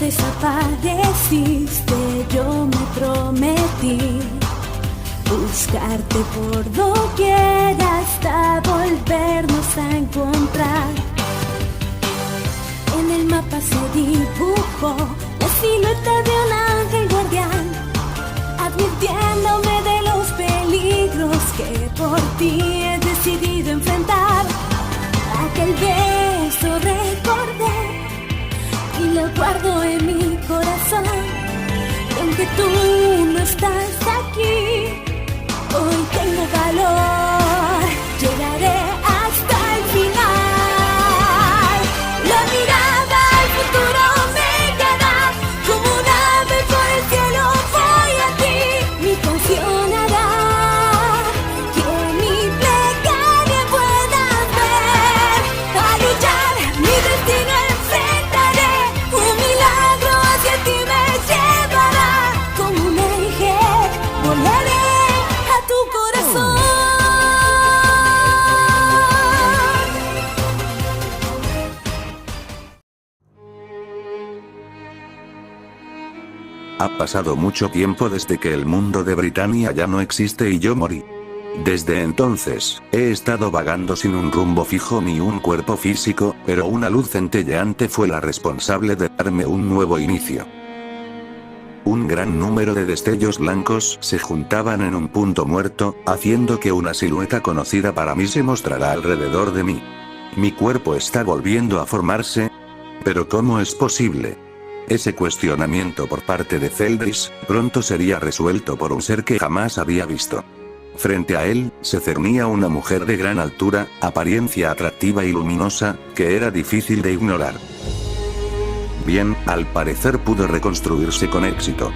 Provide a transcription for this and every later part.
desapareciste, yo me prometí buscarte por doquier hasta volvernos a encontrar. En el mapa se dibujó la silueta de un ángel guardián, advirtiéndome de los peligros que por ti he decidido enfrentar. Aquel beso recordé y lo guardo en mi corazón. Y aunque tú no estás aquí, hoy tengo valor, llegaré hasta el final. La mirada al futuro me guiará, como un ave por el cielo voy a ti. Mi canción hará que mi plegaria puedas ver. A luchar, mi destino enfrentaré, un milagro hacia ti me llevará. Como un ángel volaré a tu corazón. Ha pasado mucho tiempo desde que el mundo de Britannia ya no existe y yo morí. Desde entonces, he estado vagando sin un rumbo fijo ni un cuerpo físico, pero una luz centelleante fue la responsable de darme un nuevo inicio. Un gran número de destellos blancos se juntaban en un punto muerto, haciendo que una silueta conocida para mí se mostrara alrededor de mí. Mi cuerpo está volviendo a formarse. ¿Pero cómo es posible? Ese cuestionamiento por parte de Zeldris pronto sería resuelto por un ser que jamás había visto. Frente a él, se cernía una mujer de gran altura, apariencia atractiva y luminosa, que era difícil de ignorar. Bien, al parecer pudo reconstruirse con éxito.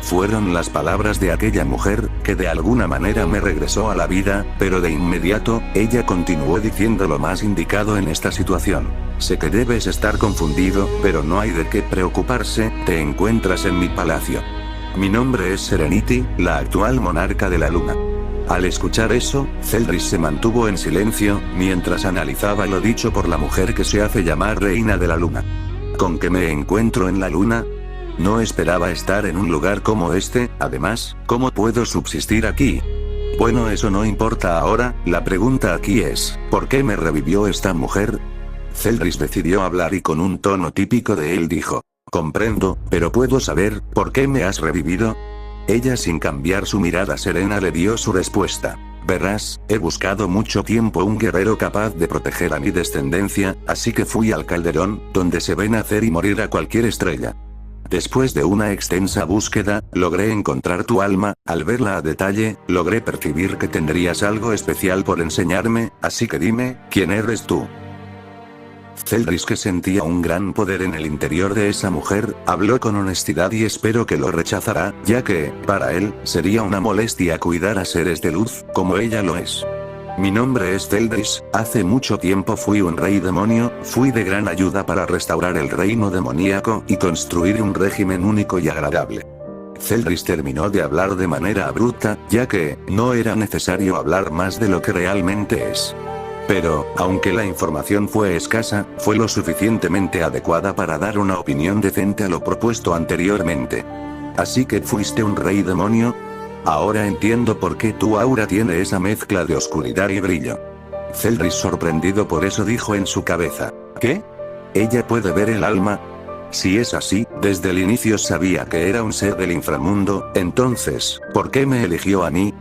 Fueron las palabras de aquella mujer, que de alguna manera me regresó a la vida, pero de inmediato, ella continuó diciendo lo más indicado en esta situación. Sé que debes estar confundido, pero no hay de qué preocuparse, te encuentras en mi palacio. Mi nombre es Serenity, la actual monarca de la luna. Al escuchar eso, Zeldris se mantuvo en silencio, mientras analizaba lo dicho por la mujer que se hace llamar reina de la luna. ¿Con qué me encuentro en la luna? No esperaba estar en un lugar como este, además, ¿cómo puedo subsistir aquí? Bueno, eso no importa ahora, la pregunta aquí es, ¿por qué me revivió esta mujer? Zeldris decidió hablar y con un tono típico de él dijo, comprendo, pero ¿puedo saber, por qué me has revivido? Ella sin cambiar su mirada serena le dio su respuesta. Verás, he buscado mucho tiempo un guerrero capaz de proteger a mi descendencia, así que fui al calderón, donde se ve nacer y morir a cualquier estrella. Después de una extensa búsqueda, logré encontrar tu alma, al verla a detalle, logré percibir que tendrías algo especial por enseñarme, así que dime, ¿quién eres tú? Zeldris, que sentía un gran poder en el interior de esa mujer, habló con honestidad y espero que lo rechazará, ya que, para él, sería una molestia cuidar a seres de luz, como ella lo es. Mi nombre es Zeldris, hace mucho tiempo fui un rey demonio, fui de gran ayuda para restaurar el reino demoníaco y construir un régimen único y agradable. Zeldris terminó de hablar de manera abrupta, ya que, no era necesario hablar más de lo que realmente es. Pero, aunque la información fue escasa, fue lo suficientemente adecuada para dar una opinión decente a lo propuesto anteriormente. Así que fuiste un rey demonio. Ahora entiendo por qué tu aura tiene esa mezcla de oscuridad y brillo. Zeldris, sorprendido por eso, dijo en su cabeza, ¿qué? ¿Ella puede ver el alma? Si es así, desde el inicio sabía que era un ser del inframundo, entonces, ¿por qué me eligió a mí?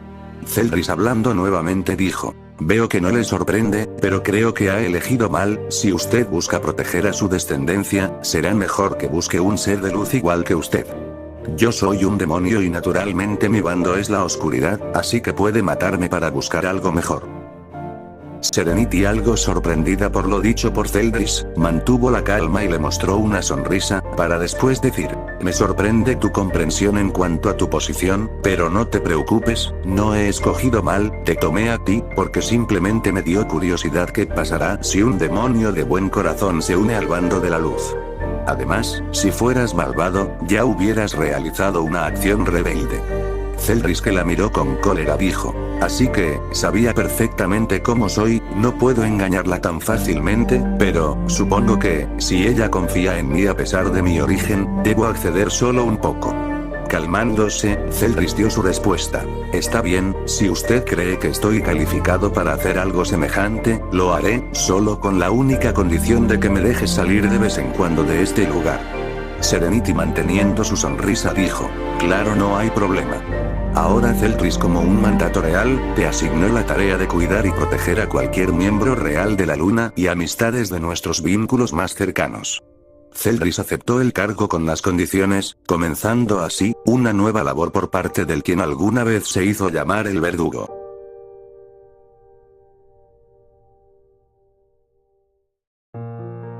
Zeldris, hablando nuevamente, dijo, veo que no le sorprende, pero creo que ha elegido mal. Si usted busca proteger a su descendencia, será mejor que busque un ser de luz igual que usted. Yo soy un demonio y naturalmente mi bando es la oscuridad, así que puede matarme para buscar algo mejor. Serenity, algo sorprendida por lo dicho por Zeldris, mantuvo la calma y le mostró una sonrisa, para después decir, me sorprende tu comprensión en cuanto a tu posición, pero no te preocupes, no he escogido mal, te tomé a ti, porque simplemente me dio curiosidad qué pasará si un demonio de buen corazón se une al bando de la luz. Además, si fueras malvado, ya hubieras realizado una acción rebelde. Zeldris, que la miró con cólera, dijo: así que, sabía perfectamente cómo soy, no puedo engañarla tan fácilmente, pero, supongo que, si ella confía en mí a pesar de mi origen, debo acceder solo un poco. Calmándose, Zeldris dio su respuesta: está bien, si usted cree que estoy calificado para hacer algo semejante, lo haré, solo con la única condición de que me dejes salir de vez en cuando de este lugar. Serenity, manteniendo su sonrisa, dijo: claro, no hay problema. Ahora Zeldris, como un mandato real, te asignó la tarea de cuidar y proteger a cualquier miembro real de la Luna y amistades de nuestros vínculos más cercanos. Zeldris aceptó el cargo con las condiciones, comenzando así, una nueva labor por parte del quien alguna vez se hizo llamar el verdugo.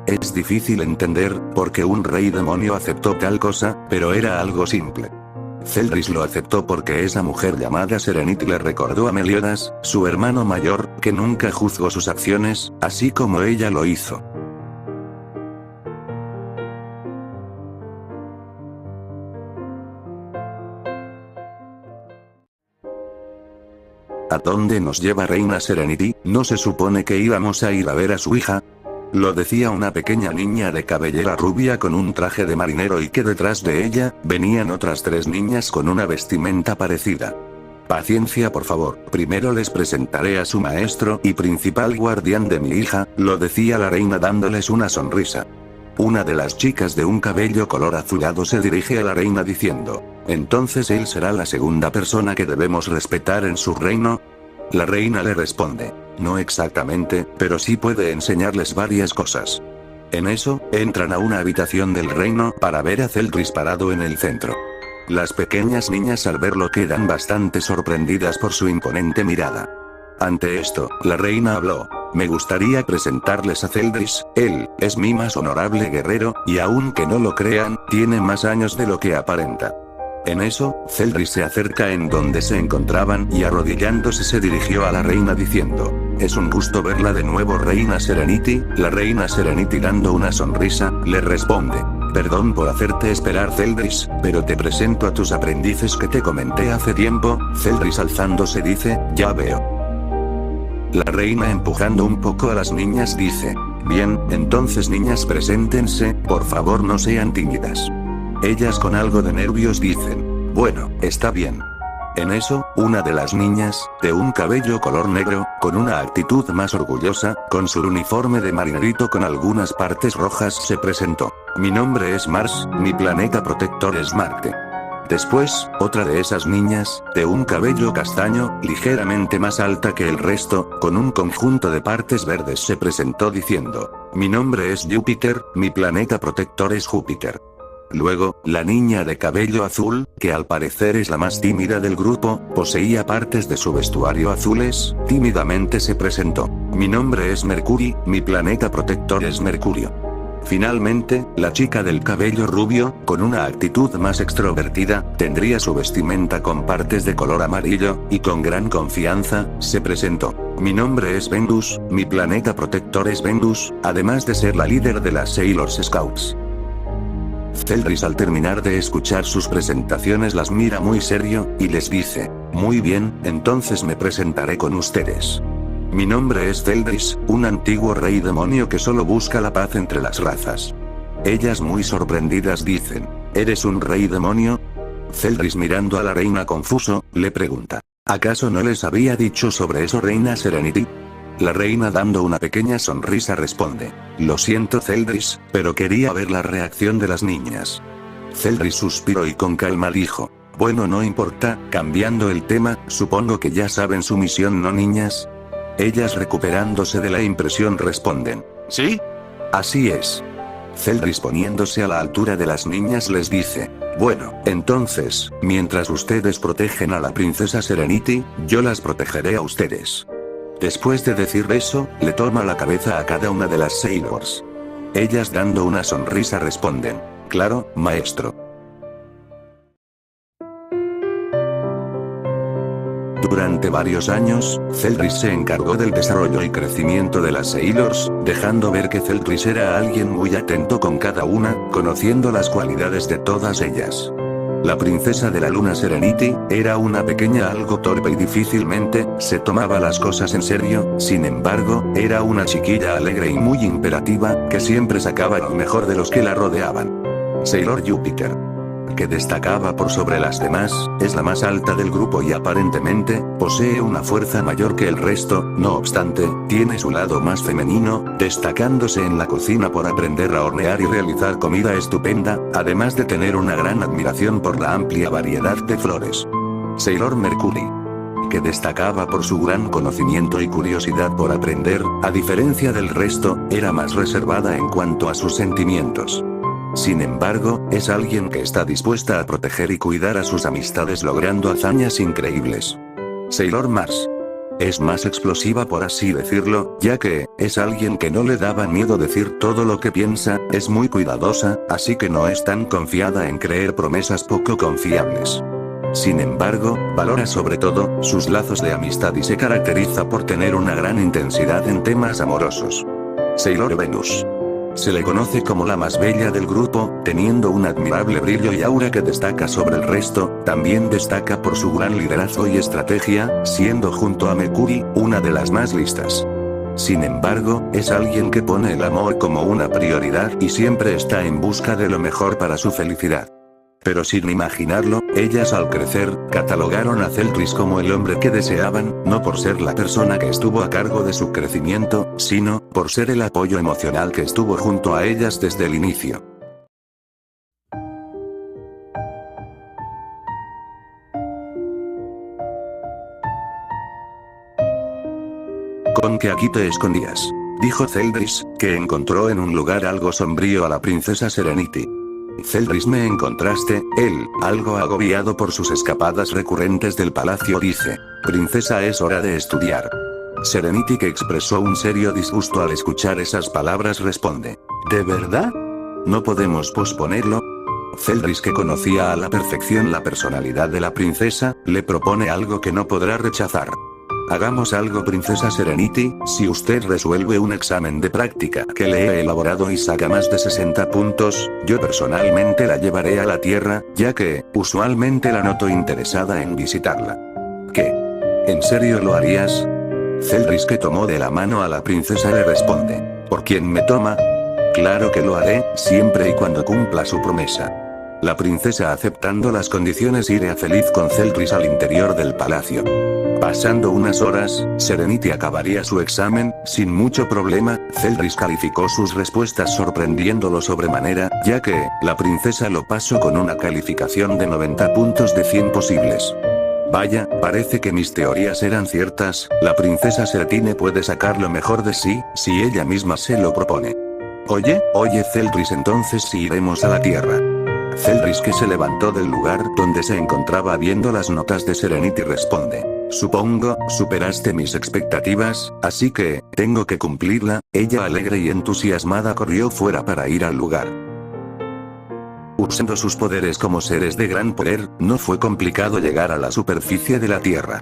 Es difícil entender por qué un rey demonio aceptó tal cosa, pero era algo simple. Zeldris lo aceptó porque esa mujer llamada Serenity le recordó a Meliodas, su hermano mayor, que nunca juzgó sus acciones, así como ella lo hizo. ¿A dónde nos lleva Reina Serenity? ¿No se supone que íbamos a ir a ver a su hija? Lo decía una pequeña niña de cabellera rubia con un traje de marinero, y que detrás de ella, venían otras 3 niñas con una vestimenta parecida. Paciencia, por favor, primero les presentaré a su maestro y principal guardián de mi hija, lo decía la reina dándoles una sonrisa. Una de las chicas de un cabello color azulado se dirige a la reina diciendo: ¿entonces él será la segunda persona que debemos respetar en su reino? La reina le responde: no exactamente, pero sí puede enseñarles varias cosas. En eso, entran a una habitación del reino para ver a Zeldris parado en el centro. Las pequeñas niñas, al verlo, quedan bastante sorprendidas por su imponente mirada. Ante esto, la reina habló: me gustaría presentarles a Zeldris, él es mi más honorable guerrero, y aunque no lo crean, tiene más años de lo que aparenta. En eso, Zeldris se acerca en donde se encontraban y, arrodillándose, se dirigió a la reina diciendo: es un gusto verla de nuevo, Reina Serenity. La reina Serenity, dando una sonrisa, le responde: perdón por hacerte esperar, Zeldris, pero te presento a tus aprendices que te comenté hace tiempo. Zeldris, alzándose, dice: ya veo. La reina, empujando un poco a las niñas, dice: bien, entonces niñas, preséntense, por favor, no sean tímidas. Ellas, con algo de nervios, dicen: bueno, está bien. En eso, una de las niñas, de un cabello color negro, con una actitud más orgullosa, con su uniforme de marinerito con algunas partes rojas, se presentó: mi nombre es Mars, mi planeta protector es Marte. Después, otra de esas niñas, de un cabello castaño, ligeramente más alta que el resto, con un conjunto de partes verdes, se presentó diciendo: mi nombre es Júpiter, mi planeta protector es Júpiter. Luego, la niña de cabello azul, que al parecer es la más tímida del grupo, poseía partes de su vestuario azules, tímidamente se presentó: mi nombre es Mercury, mi planeta protector es Mercurio. Finalmente, la chica del cabello rubio, con una actitud más extrovertida, tendría su vestimenta con partes de color amarillo, y con gran confianza, se presentó: mi nombre es Venus, mi planeta protector es Venus, además de ser la líder de las Sailor Scouts. Zeldris, al terminar de escuchar sus presentaciones, las mira muy serio, y les dice: muy bien, entonces me presentaré con ustedes. Mi nombre es Zeldris, un antiguo rey demonio que solo busca la paz entre las razas. Ellas, muy sorprendidas, dicen: ¿eres un rey demonio? Zeldris, mirando a la reina confuso, le pregunta: ¿acaso no les había dicho sobre eso, Reina Serenity? La reina, dando una pequeña sonrisa, responde: lo siento, Zeldris, pero quería ver la reacción de las niñas. Zeldris suspiró y con calma dijo: bueno, no importa, cambiando el tema, supongo que ya saben su misión, ¿no, niñas? Ellas, recuperándose de la impresión, responden: ¿sí? Así es. Zeldris, poniéndose a la altura de las niñas, les dice: bueno, entonces, mientras ustedes protegen a la princesa Serenity, yo las protegeré a ustedes. Después de decir eso, le toma la cabeza a cada una de las Sailors. Ellas, dando una sonrisa, responden: claro, maestro. Durante varios años, Zeldris se encargó del desarrollo y crecimiento de las Sailors, dejando ver que Zeldris era alguien muy atento con cada una, conociendo las cualidades de todas ellas. La princesa de la luna Serenity, era una pequeña algo torpe y difícilmente se tomaba las cosas en serio, sin embargo, era una chiquilla alegre y muy imperativa, que siempre sacaba lo mejor de los que la rodeaban. Sailor Júpiter, que destacaba por sobre las demás, es la más alta del grupo y aparentemente, posee una fuerza mayor que el resto, no obstante, tiene su lado más femenino, destacándose en la cocina por aprender a hornear y realizar comida estupenda, además de tener una gran admiración por la amplia variedad de flores. Sailor Mercury, que destacaba por su gran conocimiento y curiosidad por aprender, a diferencia del resto, era más reservada en cuanto a sus sentimientos. Sin embargo, es alguien que está dispuesta a proteger y cuidar a sus amistades logrando hazañas increíbles. Sailor Mars. Es más explosiva por así decirlo, ya que, es alguien que no le daba miedo decir todo lo que piensa, es muy cuidadosa, así que no es tan confiada en creer promesas poco confiables. Sin embargo, valora sobre todo, sus lazos de amistad y se caracteriza por tener una gran intensidad en temas amorosos. Sailor Venus. Se le conoce como la más bella del grupo, teniendo un admirable brillo y aura que destaca sobre el resto, también destaca por su gran liderazgo y estrategia, siendo junto a Mercury, una de las más listas. Sin embargo, es alguien que pone el amor como una prioridad y siempre está en busca de lo mejor para su felicidad. Pero sin imaginarlo, ellas al crecer, catalogaron a Celtris como el hombre que deseaban, no por ser la persona que estuvo a cargo de su crecimiento, sino, por ser el apoyo emocional que estuvo junto a ellas desde el inicio. ¿Con que aquí te escondías?, dijo Celtris, que encontró en un lugar algo sombrío a la princesa Serenity. Celtris, me encontraste, él, algo agobiado por sus escapadas recurrentes del palacio, dice. Princesa, es hora de estudiar. Serenity, que expresó un serio disgusto al escuchar esas palabras, responde. ¿De verdad? ¿No podemos posponerlo? Celtris, que conocía a la perfección la personalidad de la princesa, le propone algo que no podrá rechazar. Hagamos algo, princesa Serenity, si usted resuelve un examen de práctica que le he elaborado y saca más de 60 puntos, yo personalmente la llevaré a la Tierra, ya que, usualmente la noto interesada en visitarla. ¿Qué? ¿En serio lo harías? Celtris, que tomó de la mano a la princesa, le responde. ¿Por quién me toma? Claro que lo haré, siempre y cuando cumpla su promesa. La princesa, aceptando las condiciones, irá feliz con Celtris al interior del palacio. Pasando unas horas, Serenity acabaría su examen, sin mucho problema. Celtris calificó sus respuestas sorprendiéndolo sobremanera, ya que, la princesa lo pasó con una calificación de 90 puntos de 100 posibles. Vaya, parece que mis teorías eran ciertas, la princesa Serenity puede sacar lo mejor de sí, si ella misma se lo propone. Oye, Celtris, entonces sí iremos a la Tierra. Celtris, que se levantó del lugar donde se encontraba viendo las notas de Serenity, responde. Supongo, superaste mis expectativas, así que, tengo que cumplirla. Ella, alegre y entusiasmada, corrió fuera para ir al lugar. Usando sus poderes como seres de gran poder, no fue complicado llegar a la superficie de la Tierra.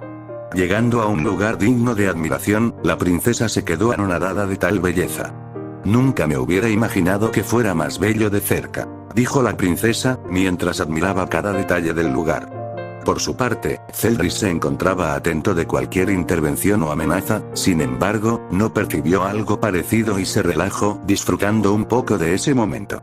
Llegando a un lugar digno de admiración, la princesa se quedó anonadada de tal belleza. Nunca me hubiera imaginado que fuera más bello de cerca, dijo la princesa, mientras admiraba cada detalle del lugar. Por su parte, Celtris se encontraba atento de cualquier intervención o amenaza, sin embargo, no percibió algo parecido y se relajó, disfrutando un poco de ese momento.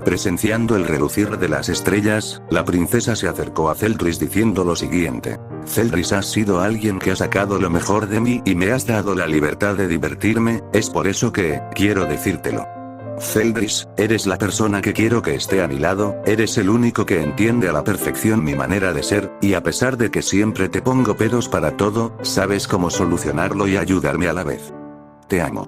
Presenciando el relucir de las estrellas, la princesa se acercó a Celtris diciendo lo siguiente. Celtris, has sido alguien que ha sacado lo mejor de mí y me has dado la libertad de divertirme, es por eso que, quiero decírtelo. Celtris, eres la persona que quiero que esté a mi lado, eres el único que entiende a la perfección mi manera de ser, y a pesar de que siempre te pongo peros para todo, sabes cómo solucionarlo y ayudarme a la vez. Te amo.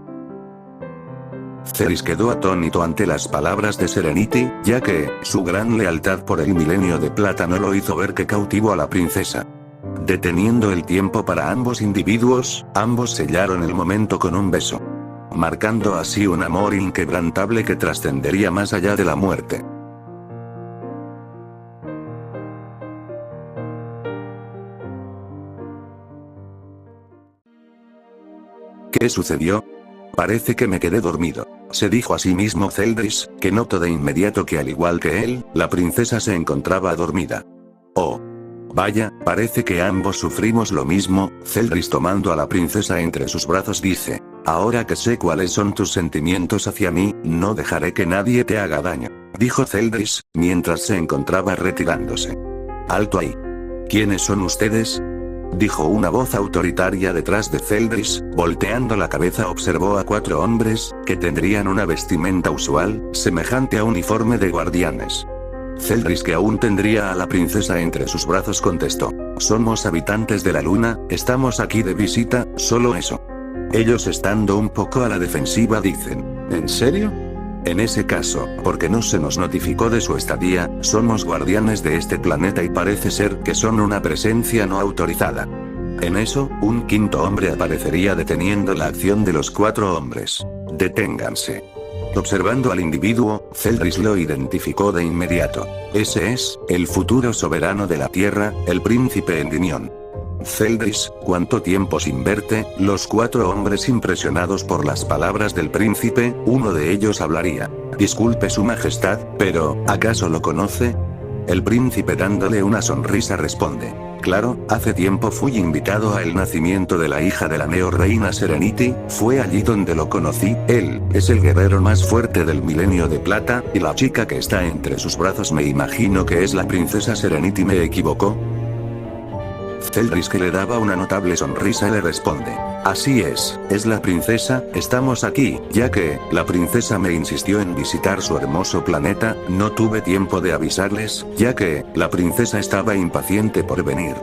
Celtris quedó atónito ante las palabras de Serenity, ya que, su gran lealtad por el milenio de plata no lo hizo ver que cautivó a la princesa. Deteniendo el tiempo para ambos individuos, ambos sellaron el momento con un beso, marcando así un amor inquebrantable que trascendería más allá de la muerte. ¿Qué sucedió? Parece que me quedé dormido. se dijo a sí mismo Zeldris, que notó de inmediato que al igual que él, la princesa se encontraba dormida. Oh. Vaya, parece que ambos sufrimos lo mismo. Zeldris, tomando a la princesa entre sus brazos, dice: ahora que sé cuáles son tus sentimientos hacia mí, no dejaré que nadie te haga daño, dijo Zeldris, mientras se encontraba retirándose. Alto ahí. ¿Quiénes son ustedes?, dijo una voz autoritaria detrás de Zeldris. Volteando la cabeza observó a 4 hombres, que tendrían una vestimenta usual, semejante a uniforme de guardianes. Zeldris, que aún tendría a la princesa entre sus brazos, contestó: somos habitantes de la luna, estamos aquí de visita, solo eso. Ellos, estando un poco a la defensiva, dicen: ¿en serio? En ese caso, porque no se nos notificó de su estadía, somos guardianes de este planeta y parece ser que son una presencia no autorizada. En eso, un 5.º hombre aparecería deteniendo la acción de los 4 hombres. Deténganse. Observando al individuo, Zeldris lo identificó de inmediato. Ese es, el futuro soberano de la Tierra, el príncipe Endymion. Zeldris, ¿cuánto tiempo sin verte? Los 4 hombres, impresionados por las palabras del príncipe, uno de ellos hablaría: disculpe su majestad, pero, ¿acaso lo conoce? El príncipe, dándole una sonrisa, responde: claro, hace tiempo fui invitado al nacimiento de la hija de la neo-reina Serenity, fue allí donde lo conocí. Él es el guerrero más fuerte del milenio de plata, y la chica que está entre sus brazos me imagino que es la princesa Serenity. ¿Me equivocó? Zeldris, que le daba una notable sonrisa, le responde: así es la princesa. Estamos aquí, ya que la princesa me insistió en visitar su hermoso planeta. No tuve tiempo de avisarles, ya que la princesa estaba impaciente por venir.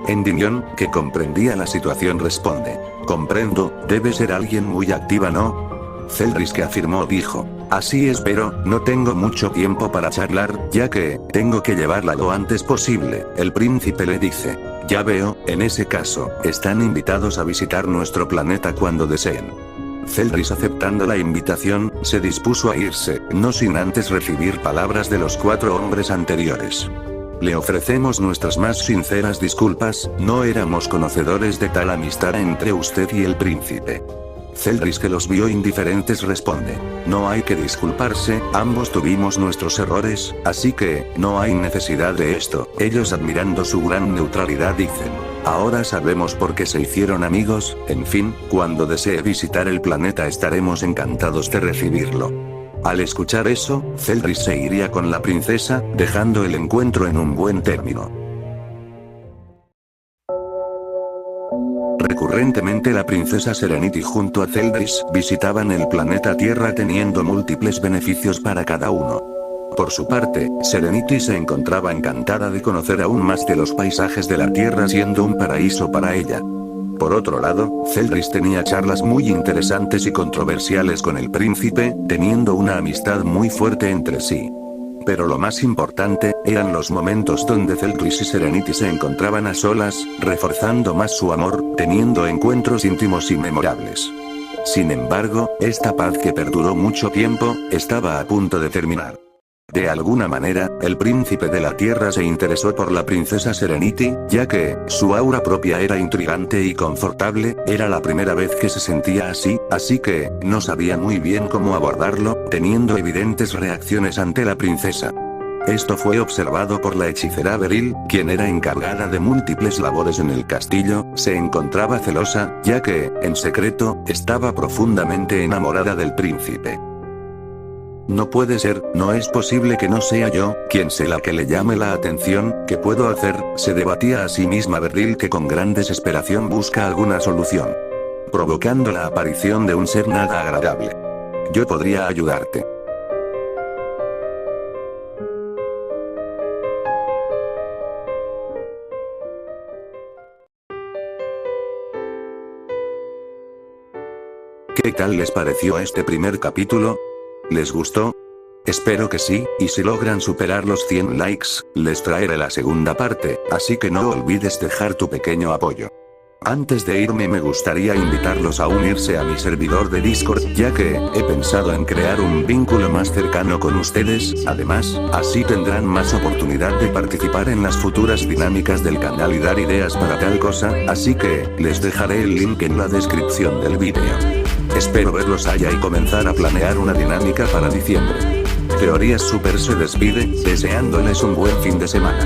Endymion, que comprendía la situación, responde: comprendo, debe ser alguien muy activa, ¿no? Zeldris, que afirmó, dijo: así es, pero no tengo mucho tiempo para charlar, ya que tengo que llevarla lo antes posible. El príncipe le dice: ya veo, en ese caso, están invitados a visitar nuestro planeta cuando deseen. Zeldris, aceptando la invitación, se dispuso a irse, no sin antes recibir palabras de los 4 hombres anteriores. Le ofrecemos nuestras más sinceras disculpas, no éramos conocedores de tal amistad entre usted y el príncipe. Zeldris, que los vio indiferentes, responde: no hay que disculparse, ambos tuvimos nuestros errores, así que, no hay necesidad de esto. Ellos, admirando su gran neutralidad, dicen: ahora sabemos por qué se hicieron amigos. En fin, cuando desee visitar el planeta estaremos encantados de recibirlo. Al escuchar eso, Zeldris se iría con la princesa, dejando el encuentro en un buen término. Recurrentemente la princesa Serenity junto a Zeldris visitaban el planeta Tierra, teniendo múltiples beneficios para cada uno. Por su parte, Serenity se encontraba encantada de conocer aún más de los paisajes de la Tierra, siendo un paraíso para ella. Por otro lado, Zeldris tenía charlas muy interesantes y controversiales con el príncipe, teniendo una amistad muy fuerte entre sí. Pero lo más importante, eran los momentos donde Zeldris y Serenity se encontraban a solas, reforzando más su amor, teniendo encuentros íntimos y memorables. Sin embargo, esta paz, que perduró mucho tiempo, estaba a punto de terminar. De alguna manera, el príncipe de la Tierra se interesó por la princesa Serenity, ya que su aura propia era intrigante y confortable. Era la primera vez que se sentía así que no sabía muy bien cómo abordarlo, teniendo evidentes reacciones ante la princesa. Esto fue observado por la hechicera Beryl, quien era encargada de múltiples labores en el castillo. Se encontraba celosa, ya que, en secreto, estaba profundamente enamorada del príncipe. No puede ser, no es posible que no sea yo quien sea la que le llame la atención. ¿Qué puedo hacer?, se debatía a sí misma Beryl, que con gran desesperación busca alguna solución, provocando la aparición de un ser nada agradable. Yo podría ayudarte. ¿Qué tal les pareció este primer capítulo? ¿Les gustó? Espero que sí, y si logran superar los 100 likes, les traeré la segunda parte, así que no olvides dejar tu pequeño apoyo. Antes de irme, me gustaría invitarlos a unirse a mi servidor de Discord, ya que he pensado en crear un vínculo más cercano con ustedes. Además, así tendrán más oportunidad de participar en las futuras dinámicas del canal y dar ideas para tal cosa, así que les dejaré el link en la descripción del vídeo. Espero verlos allá y comenzar a planear una dinámica para diciembre. Teorías Super se despide, deseándoles un buen fin de semana.